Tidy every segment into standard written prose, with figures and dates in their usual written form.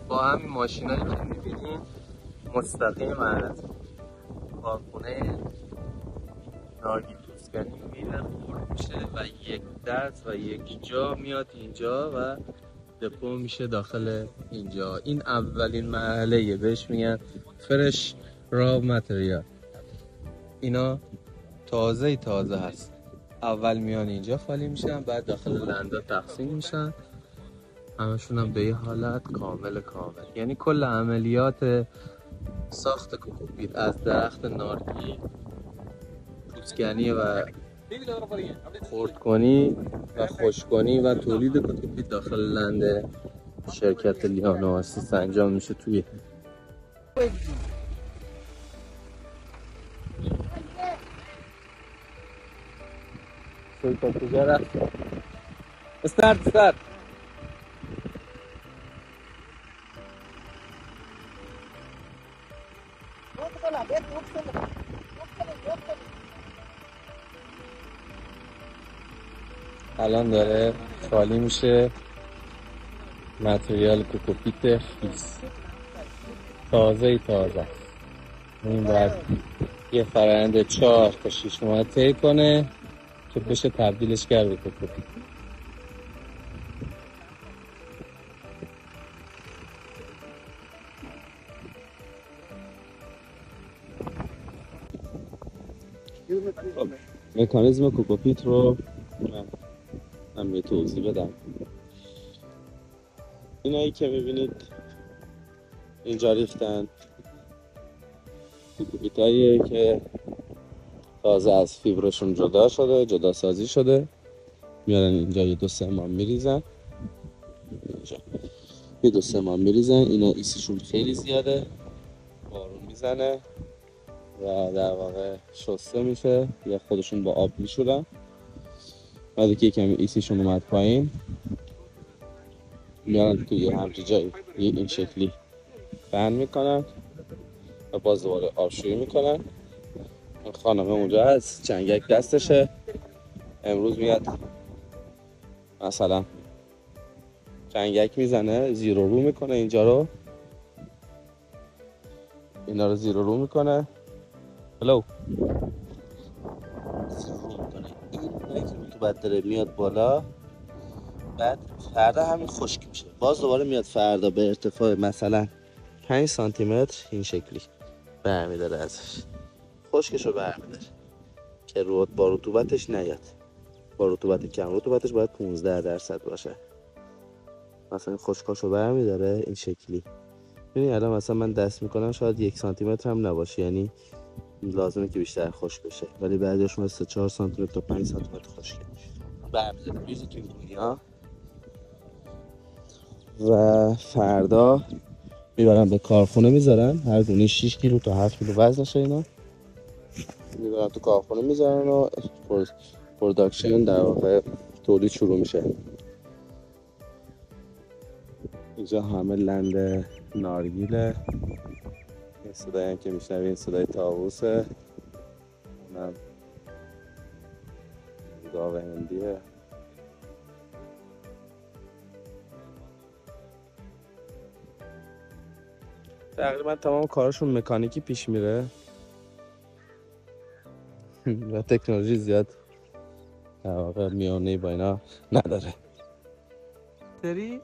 با همین ماشینایی که می‌بینین مستقیم از کارخونه نارگیل پوسکنی میره خورد میشه و یک دست و یک جا میاد اینجا و دپو میشه داخل اینجا. این اولین مرحله بهش میگن فرش را متریال. اینا تازه هست. اول میان اینجا خالی میشن، بعد داخل لندا تقسیم میشن، همشون هم به یه حالت کامل. یعنی کل عملیات ساخت کوکوپیت از درخت نارگیل، پوسکنی و خردکنی و خشککنی و تولید کوکوپیت داخل لند شرکت لیانو آسیس انجام میشه. توی سلطان کجا رفت؟ استارت الان داره خالی میشه متریال کوکوپیت خیس تازه. این باید یه فرآیند 4 تا 6 ماه طی کنه که بشه تبدیلش کرد به کوکوپیت. مکانیزم کوکوپیت رو من یه توضیح بدم. اینایی که میبینید اینجا ریختن کوکوپیت هاییه که تازه از فیبرشون جدا سازی شده، میارن اینجا یه 2-3 ماه میریزن. اینجا یه 2-3 ماه میریزن. اینا ایسیشون خیلی زیاده، بارون میزنه و در واقع شسته میشه یا خودشون با آب میشورن. بعد که کمی ایسیشون اومد پایین، میارن توی همچین جایی این شکلی بند میکنن و باز دوباره آبشویی میکنن. این خانمه اونجا هست، چنگک دستشه، امروز میاد مثلا چنگک میزنه، زیر و رو میکنه اینجا رو، اینا رو زیر و رو میکنه. هلو زیر و رو میکنه. این رطوبت داره میاد بالا، بعد فردا همین خشک میشه، باز دوباره میاد فردا به ارتفاع مثلا 5 سانتی متر این شکلی برمیداره، ازش خشکشو برمیداره که با رطوبتش نیاد. با رطوبت کم، رطوبتش باید 15% باشه. مثلا خشکاشو برمیداره این شکلی. ببین الان مثلا من دست میکنم شاید 1 سانتی متر هم نباشه، یعنی لازمه که بیشتر خشک بشه، ولی بعدش مثلا 4 سانتی متر تا 5 سانتی متر خشک برمیداره. میریزه توی گونیا و فردا میبرن به کارخونه میذارن. هر گونه 6 کیلو تا 7 کیلو وزنشه. اینا میبرن تو کارخونه میذارن و پروداکشن در واقع تولید شروع میشه. اینجا همه لند نارگیله. این صدایی هم که میشنوین صدای طاووسه، اونم گاو هندیه. تقریبا تمام کارشون مکانیکی پیش میره و تکنولوژی زیاد در واقع میانه‌ای با اینا نداره. سری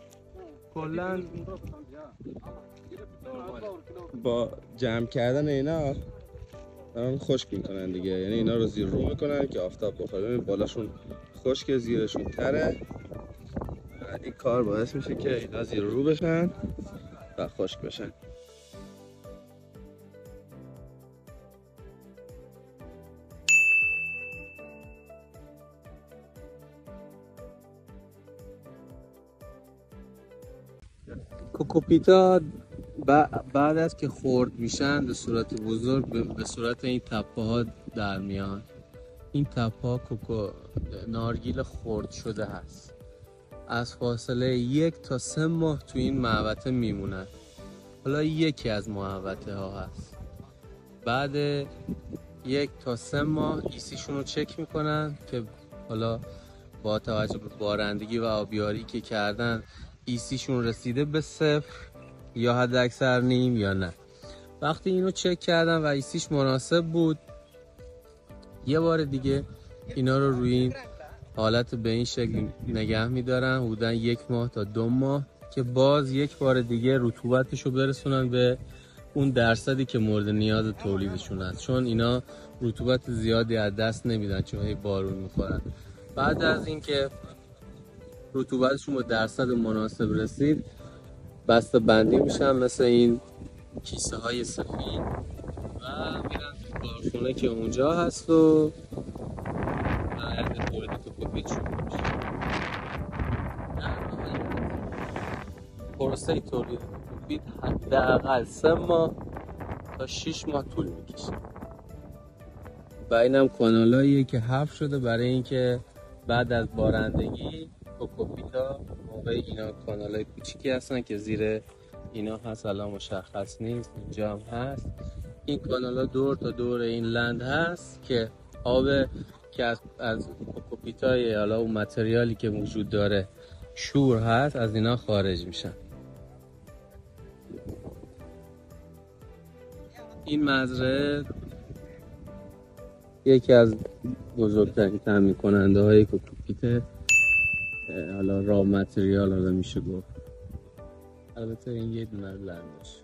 کلاً با جمع کردن اینا دارن خشک میکنن دیگه، یعنی اینا رو زیر رو میکنن که آفتاب بخوره. ببین بالاشون خشک، زیرشون تره. این کار باعث میشه که اینا زیر رو بشن و خشک بشن. کوکوپیتا بعد از که خرد میشن به صورت بزرگ به صورت این تپه ها در میان. این تپه ها نارگیل خرد شده هست. از فاصله 1 تا 3 ماه تو این محوطه میمونن. حالا یکی از محوطه ها هست. بعد 1 تا 3 ماه ایسیشون رو چک میکنن که حالا با توجه به بارندگی و آبیاری که کردن ایسیشون رسیده به 0 یا حد اکثر نیم یا نه. وقتی اینو چک کردم و ایسیش مناسب بود، یه بار دیگه اینا رو روی این حالت به این شکل نگه میدارن حدوداً 1 ماه تا 2 ماه که باز یک بار دیگه رطوبتش رو برسونن به اون درصدی که مورد نیاز تولیدشون هست، چون اینا رطوبت زیادی از دست نمیدن چون هی بارون میخورن. بعد از اینکه رطوبتشون به درصد مناسب رسید بسته بندی میشن مثل این کیسه های سفید و میرن تو کارخونه که اونجا هست و تولید کوکوپیت شروع میشه. پروسه تولید کوکوپیت حداقل 3 ماه تا 6 ماه طول میکشه و اینم کانالاییه که حفر شده برای اینکه بعد از بارندگی کوکوپیتا موقع اینا کانالای کوچیکی هستن که زیر اینا هست، الان مشخص نیست، اینجا هم هست. این کانالا دور تا دور این لند هست که آب که از کوکوپیتای حالا اون متریالی که وجود داره شور هست از اینا خارج میشن. این مزرعه یکی از بزرگترین تامین کننده های کوکوپیت، حالا را متریال حالا میشه گفت. البته این یه دونه لندش